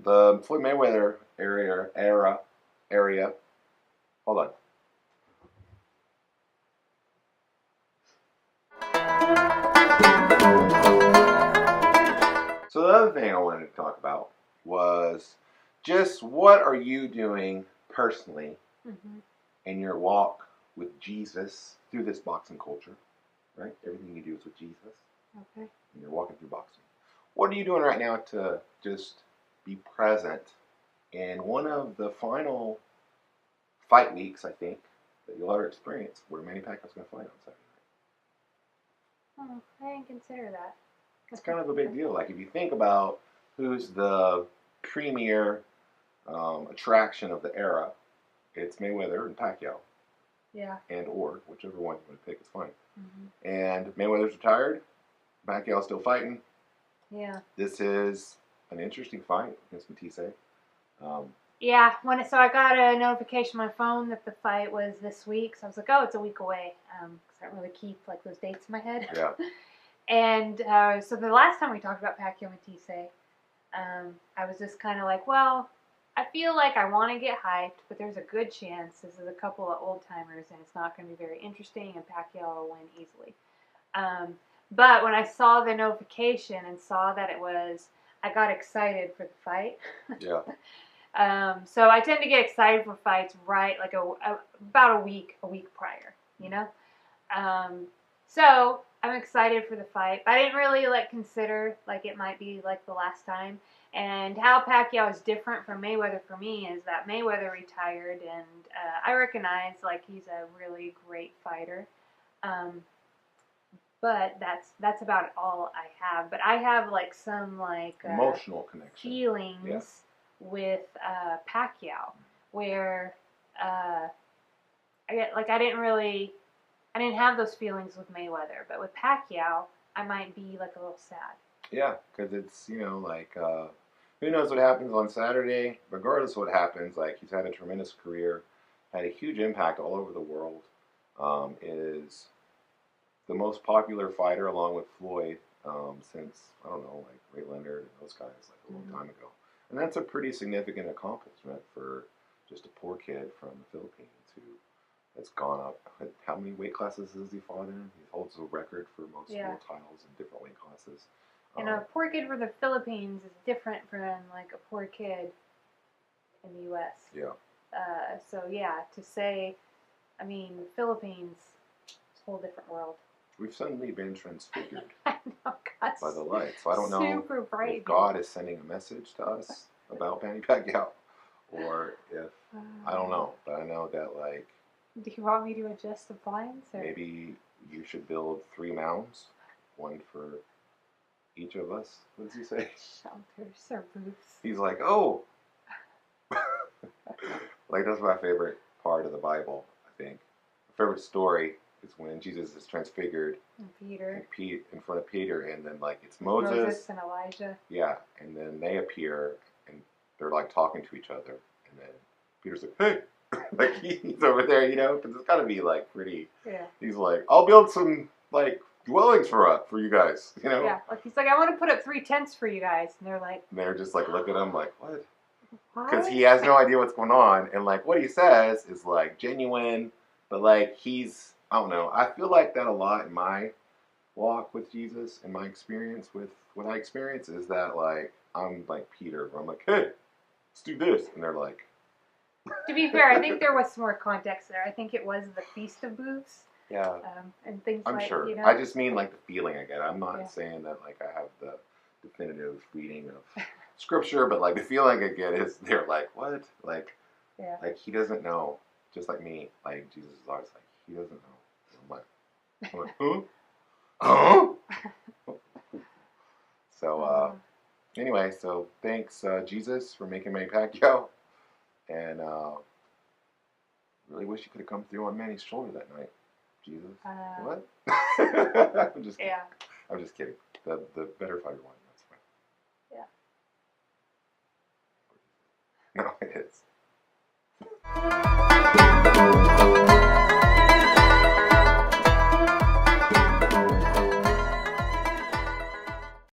the Floyd Mayweather area. Hold on. So the other thing I wanted to talk about was just what are you doing personally in your walk with Jesus through this boxing culture, right? Everything you do is with Jesus. Okay. And you're walking through boxing. What are you doing right now to just be present in one of the final fight weeks, I think, that you'll ever experience, where Manny Pacquiao's going to fight on Saturday night? Oh, I didn't consider that. It's kind of a big deal. Like, if you think about who's the premier attraction of the era, it's Mayweather and Pacquiao. Yeah. And or, whichever one you want to pick, it's fine. And Mayweather's retired. Pacquiao's still fighting. Yeah. This is an interesting fight against Matthysse. Yeah. So I got a notification on my phone that the fight was this week. So I was like, oh, it's a week away. Because I don't really keep like those dates in my head. Yeah. And so the last time we talked about Pacquiao and Matthysse, I was just kind of like, well, I feel like I want to get hyped, but there's a good chance this is a couple of old timers and it's not going to be very interesting and Pacquiao will win easily. But when I saw the notification and saw that it was, I got excited for the fight. Yeah. So I tend to get excited for fights right like about a week prior, you know? So I'm excited for the fight, but I didn't really like consider like it might be like the last time. And how Pacquiao is different from Mayweather for me is that Mayweather retired, and I recognize like he's a really great fighter. But that's about all I have. But I have like some like emotional connection feelings with Pacquiao, where I didn't have those feelings with Mayweather, but with Pacquiao, I might be like a little sad. Yeah, because it's, like, who knows what happens on Saturday. Regardless of what happens, like, he's had a tremendous career, had a huge impact all over the world, is the most popular fighter along with Floyd since, I don't know, like Ray Leonard and those guys, like a long time ago. And that's a pretty significant accomplishment for just a poor kid from the Philippines who has gone up. How many weight classes has he fought in? He holds the record for most world titles in different weight classes. And a poor kid from the Philippines is different from like a poor kid in the U.S. Yeah. So yeah, to say, I mean, Philippines, it's a whole different world. We've suddenly been transfigured I know, God, by the light. So I don't know bright, if God is sending a message to us about Manny Pacquiao, or if I don't know. But I know that, like, do you want me to adjust the blinds? Or? Maybe you should build 3 mounds, one for each of us. What does he say? Shelters or booths. He's like, oh. Like, that's my favorite part of the Bible, I think. My favorite story is when Jesus is transfigured in front of Peter, and then, like, it's Moses and Elijah. Yeah, and then they appear, and they're, like, talking to each other, and then Peter's like, hey. Like, he's over there, because it's got to be, like, pretty. Yeah. He's like, I'll build some, like, dwellings for you guys, Yeah, like, he's like, I want to put up 3 tents for you guys. And they're just, like, looking at him like, what? Because he has no idea what's going on. And, like, what he says is, like, genuine, but, like, I don't know. I feel like that a lot in my walk with Jesus, and my experience with what I experience is that, like, I'm like Peter, where I'm like, hey, let's do this. And they're like, to be fair, I think there was some more context there. I think it was the Feast of Booths. Yeah. And things I'm like, sure. I just mean, like, the feeling I get. I'm not saying that, like, I have the definitive reading of Scripture, but, like, the feeling I get is they're like, what? Like, he doesn't know. Just like me. Like, Jesus is always like, he doesn't know. I'm like, huh? So, anyway, so thanks, Jesus, for making Manny Pacquiao. And really wish you could have come through on Manny's shoulder that night, Jesus. What? I'm just kidding. The better fighter won.